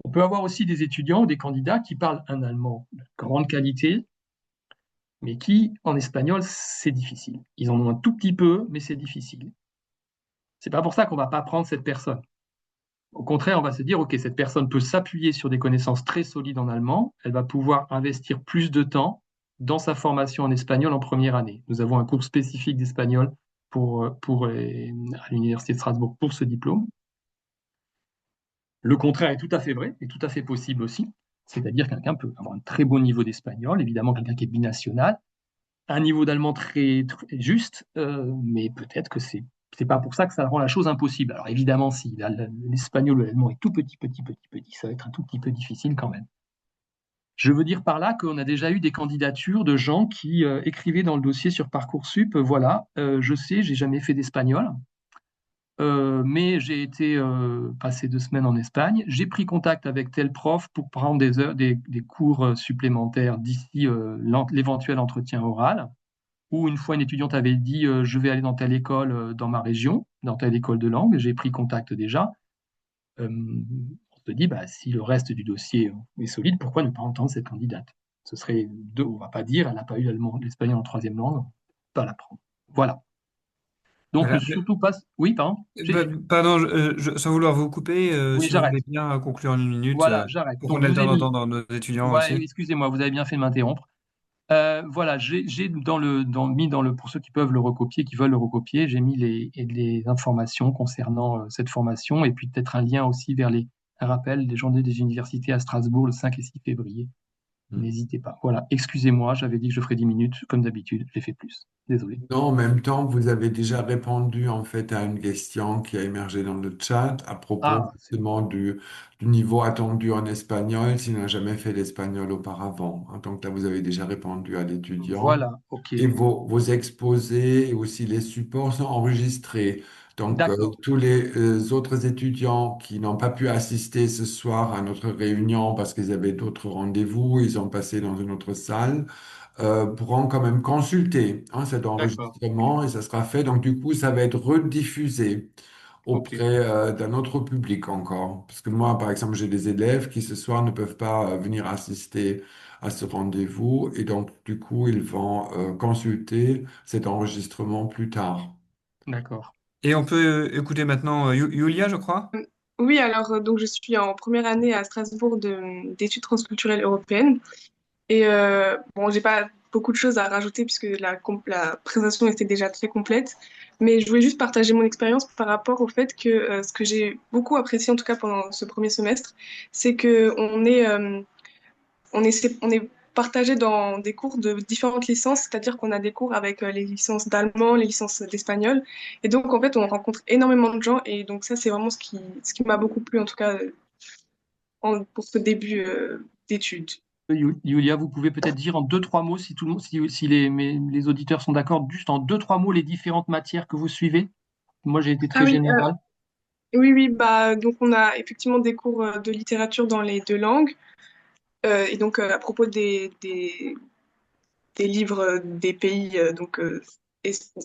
On peut avoir aussi des étudiants ou des candidats qui parlent un allemand de grande qualité, mais qui, en espagnol, c'est difficile. Ils en ont un tout petit peu, mais c'est difficile. C'est pas pour ça qu'on va pas prendre cette personne. Au contraire, on va se dire, OK, cette personne peut s'appuyer sur des connaissances très solides en allemand, elle va pouvoir investir plus de temps dans sa formation en espagnol en première année. Nous avons un cours spécifique d'espagnol à l'Université de Strasbourg pour ce diplôme. Le contraire est tout à fait vrai et tout à fait possible aussi. C'est-à-dire que quelqu'un peut avoir un très bon niveau d'espagnol, évidemment quelqu'un qui est binational, un niveau d'allemand très, très juste, mais peut-être que c'est c'est pas pour ça que ça rend la chose impossible. Alors évidemment, si l'espagnol ou l'allemand est tout petit, ça va être un tout petit peu difficile quand même. Je veux dire par là qu'on a déjà eu des candidatures de gens qui écrivaient dans le dossier sur Parcoursup, voilà, je sais, j'ai jamais fait d'espagnol, mais j'ai été passer 2 semaines en Espagne. J'ai pris contact avec tel prof pour prendre des cours supplémentaires d'ici l'éventuel entretien oral. Ou une fois une étudiante avait dit je vais aller dans telle école dans ma région, dans telle école de langue. J'ai pris contact déjà. On se dit bah, si le reste du dossier est solide, pourquoi ne pas entendre cette candidate? Ce serait deux, on va pas dire elle n'a pas eu l'espagnol en troisième langue, on va pas l'apprendre. Voilà. Donc Voilà. surtout pas. Oui, pardon. Pardon, sans vouloir vous couper, Oui, si vous j'arrête. voulez bien conclure en une minute, Voilà, j'arrête. pour Donc, qu'on ait je le vous temps ai mis. d'entendre nos étudiants Ouais, aussi. excusez-moi, vous avez bien fait de m'interrompre. Voilà, j'ai mis pour ceux qui peuvent le recopier, qui veulent le recopier, j'ai mis les informations concernant cette formation et puis peut-être un lien aussi vers un rappel des journées des universités à Strasbourg le 5 et 6 février. N'hésitez pas. Voilà, excusez-moi, j'avais dit que je ferais 10 minutes, comme d'habitude, j'ai fait plus. Désolé. Non, en même temps, vous avez déjà répondu en fait à une question qui a émergé dans le chat à propos Ah, c'est bon. justement du niveau attendu en espagnol s'il n'a jamais fait l'espagnol auparavant. Hein. Donc là, vous avez déjà répondu à l'étudiant. Voilà, ok. Et vos exposés et aussi les supports sont enregistrés. Donc, D'accord, tous les autres étudiants qui n'ont pas pu assister ce soir à notre réunion parce qu'ils avaient d'autres rendez-vous, ils ont passé dans une autre salle, pourront quand même consulter hein, cet d'accord, enregistrement et ça sera fait. Donc, du coup, ça va être rediffusé ok, auprès d'un autre public encore. Parce que moi, par exemple, j'ai des élèves qui ce soir ne peuvent pas venir assister à ce rendez-vous et donc, du coup, ils vont consulter cet enregistrement plus tard. d'accord. Et on peut écouter maintenant Yulia, je crois. Oui, alors donc je suis en première année à Strasbourg d'études transculturelles européennes et bon, j'ai pas beaucoup de choses à rajouter puisque la présentation était déjà très complète, mais je voulais juste partager mon expérience par rapport au fait que ce que j'ai beaucoup apprécié en tout cas pendant ce premier semestre, c'est que on est partagé dans des cours de différentes licences, c'est-à-dire qu'on a des cours avec les licences d'allemand, les licences d'espagnol. Et donc, en fait, on rencontre énormément de gens. Et donc, ça, c'est vraiment ce qui m'a beaucoup plu, en tout cas, pour ce début d'études. Yulia, vous pouvez peut-être dire en 2, 3 mots, si, tout le monde, si les auditeurs sont d'accord, juste en 2, 3 mots les différentes matières que vous suivez. Moi, j'ai été Ah très oui, général. oui, bah, donc on a effectivement des cours de littérature dans les deux langues. Et donc, à propos des livres des pays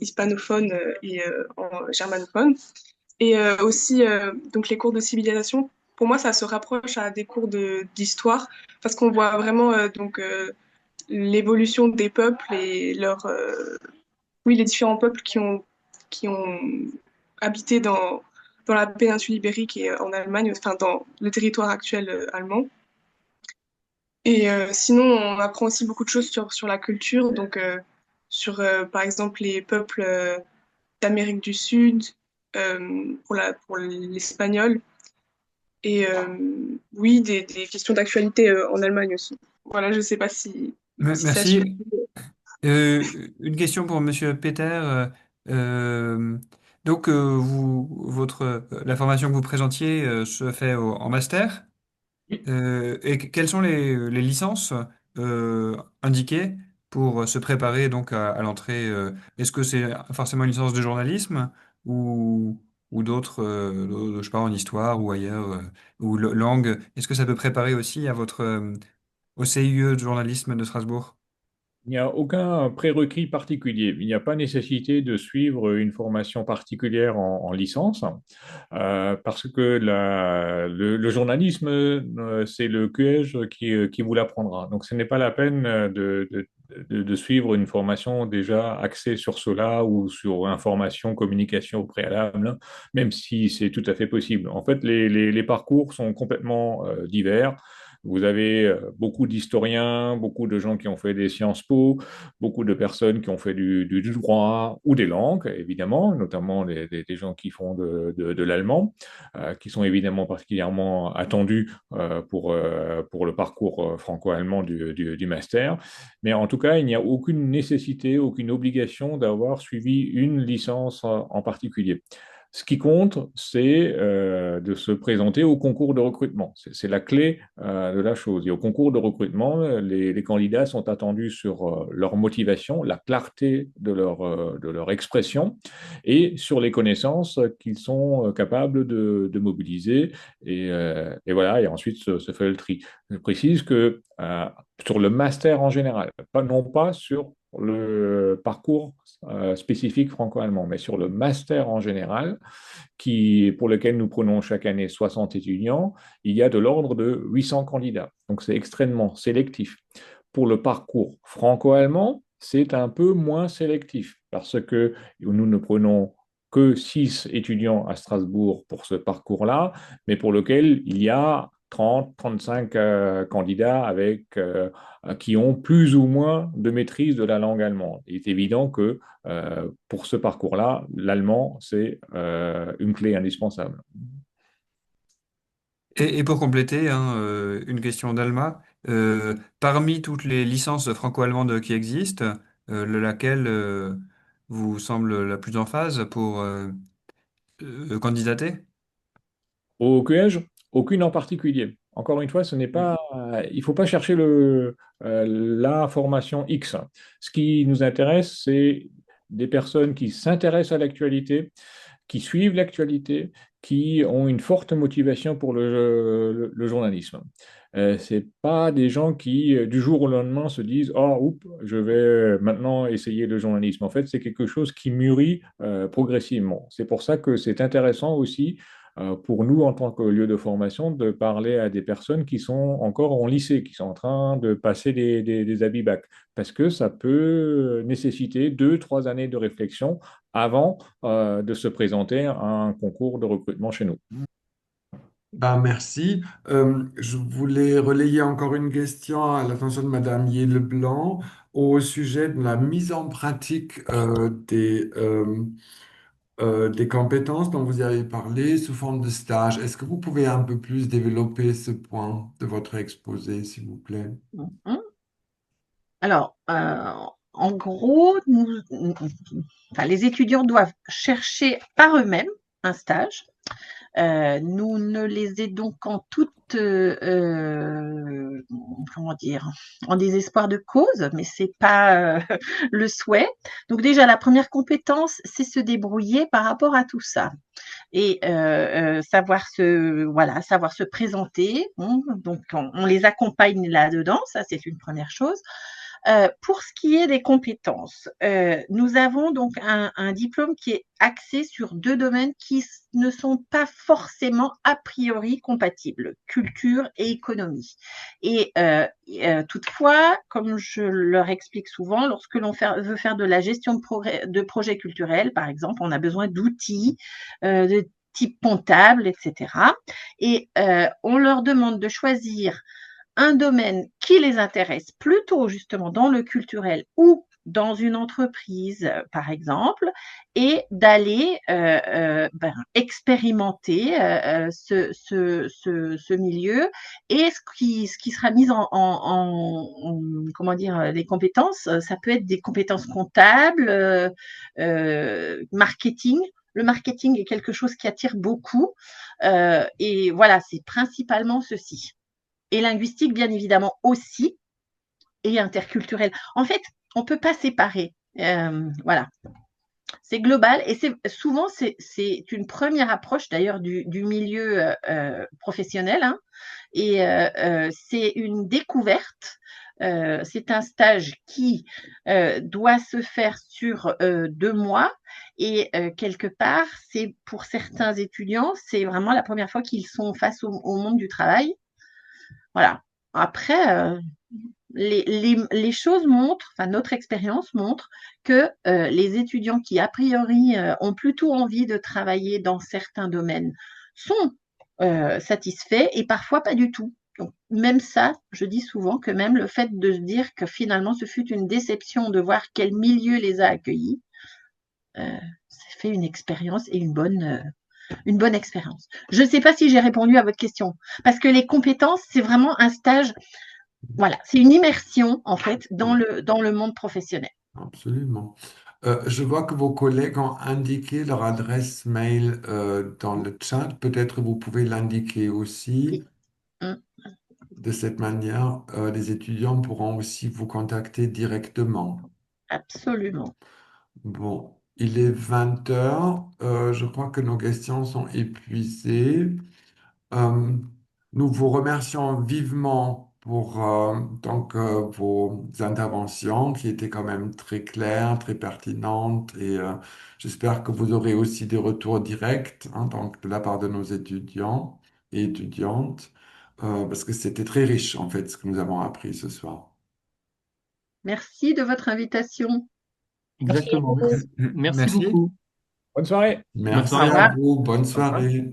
hispanophones et germanophones. Et aussi, donc les cours de civilisation, pour moi, ça se rapproche à des cours d'histoire parce qu'on voit vraiment l'évolution des peuples et oui, les différents peuples qui ont habité dans la péninsule ibérique et en Allemagne, enfin dans le territoire actuel allemand. Et sinon, on apprend aussi beaucoup de choses sur la culture, donc sur, par exemple, les peuples d'Amérique du Sud, pour l'espagnol, et oui, des questions d'actualité en Allemagne aussi. Voilà, je sais pas si ça suffit. Merci. Une question pour Monsieur Peter. Euh, donc, la formation que vous présentiez se fait en master. Et quelles sont les licences indiquées pour se préparer donc à l'entrée? Est-ce que c'est forcément une licence de journalisme ou, ou d'autres, je sais pas, en histoire ou ailleurs, ou langue? Est-ce que ça peut préparer aussi à au CIE de journalisme de Strasbourg? Il n'y a aucun prérequis particulier. Il n'y a pas nécessité de suivre une formation particulière en licence, parce que le journalisme, c'est le QEJ qui vous l'apprendra. Donc, ce n'est pas la peine de suivre une formation déjà axée sur cela ou sur information, communication au préalable, hein, même si c'est tout à fait possible. En fait, les parcours sont complètement divers. Vous avez beaucoup d'historiens, beaucoup de gens qui ont fait des Sciences Po, beaucoup de personnes qui ont fait du droit ou des langues, évidemment, notamment des gens qui font de l'allemand, qui sont évidemment particulièrement attendus pour le parcours franco-allemand du master. Mais en tout cas, il n'y a aucune nécessité, aucune obligation d'avoir suivi une licence en particulier. Ce qui compte, c'est de se présenter au concours de recrutement. C'est la clé de la chose. Et au concours de recrutement, les candidats sont attendus sur leur motivation, la clarté de leur expression et sur les connaissances qu'ils sont capables de mobiliser. Et voilà, et ensuite se fait le tri. Je précise que sur le master en général, non pas sur le parcours spécifique franco-allemand, mais sur le master en général, pour lequel nous prenons chaque année 60 étudiants, il y a de l'ordre de 800 candidats. Donc c'est extrêmement sélectif. Pour le parcours franco-allemand, c'est un peu moins sélectif parce que nous ne prenons que 6 étudiants à Strasbourg pour ce parcours-là, mais pour lequel il y a 30, 35 candidats qui ont plus ou moins de maîtrise de la langue allemande. Il est évident que pour ce parcours-là, l'allemand, c'est une clé indispensable. Et pour compléter, hein, une question d'Alma. Parmi toutes les licences franco-allemandes qui existent, laquelle vous semble la plus en phase pour candidater? Au QEJ, aucune en particulier. Encore une fois, il ne faut pas chercher la formation X. Ce qui nous intéresse, c'est des personnes qui s'intéressent à l'actualité, qui suivent l'actualité, qui ont une forte motivation pour le journalisme. C'est pas des gens qui, du jour au lendemain, se disent «Oh, oups, je vais maintenant essayer le journalisme». En fait, c'est quelque chose qui mûrit progressivement. C'est pour ça que c'est intéressant aussi pour nous, en tant que lieu de formation, de parler à des personnes qui sont encore en lycée, qui sont en train de passer des habits bac, parce que ça peut nécessiter 2, 3 années de réflexion avant de se présenter à un concours de recrutement chez nous. Ben, merci. Je voulais relayer encore une question à l'attention de Madame Yé-Leblanc au sujet de la mise en pratique des compétences dont vous avez parlé sous forme de stage. Est-ce que vous pouvez un peu plus développer ce point de votre exposé, s'il vous plaît? Mhm. Alors, en gros, enfin, les étudiants doivent chercher par eux-mêmes un stage. Nous ne les aidons qu'en toute, comment dire, en désespoir de cause, mais c'est pas le souhait. Donc déjà, la première compétence, c'est se débrouiller par rapport à tout ça et savoir se présenter. Bon, donc on les accompagne là-dedans, ça c'est une première chose. Pour ce qui est des compétences, nous avons donc un diplôme qui est axé sur 2 domaines qui ne sont pas forcément a priori compatibles, culture et économie. Et toutefois, comme je leur explique souvent, lorsque l'on veut faire de la gestion de projets culturels, par exemple, on a besoin d'outils de type comptable, etc. Et on leur demande de choisir un domaine qui les intéresse plutôt justement dans le culturel ou dans une entreprise, par exemple, et d'aller expérimenter ce milieu et ce qui sera mis comment dire, les compétences, ça peut être des compétences comptables, marketing. Le marketing est quelque chose qui attire beaucoup et voilà, c'est principalement ceci. Et linguistique, bien évidemment, aussi, et interculturel. En fait, on ne peut pas séparer. Voilà. C'est global et souvent, c'est une première approche d'ailleurs du milieu professionnel. Hein, et c'est une découverte. C'est un stage qui doit se faire sur 2 mois et quelque part, c'est pour certains étudiants, c'est vraiment la première fois qu'ils sont face au monde du travail. Voilà. Après, les choses montrent, enfin notre expérience montre que les étudiants qui a priori ont plutôt envie de travailler dans certains domaines sont satisfaits et parfois pas du tout. Donc, même ça, je dis souvent que même le fait de se dire que finalement ce fut une déception de voir quel milieu les a accueillis, ça fait une expérience et une bonne expérience. Je ne sais pas si j'ai répondu à votre question, parce que les compétences, c'est vraiment un stage, voilà, c'est une immersion en fait dans le monde professionnel. Absolument. Je vois que vos collègues ont indiqué leur adresse mail dans le chat. Peut-être vous pouvez l'indiquer aussi. Mm. De cette manière, les étudiants pourront aussi vous contacter directement. Absolument. Bon, il est 20 heures. Je crois que nos questions sont épuisées. Euh, Nous vous remercions vivement pour vos interventions qui étaient quand même très claires, très pertinentes et j'espère que vous aurez aussi des retours directs hein, donc de la part de nos étudiants et étudiantes parce que c'était très riche en fait ce que nous avons appris ce soir. Merci de votre invitation. Exactement. Merci Merci. beaucoup. Bonne soirée. Bonne Merci soirée. Au à revoir. vous, bonne Au revoir. soirée.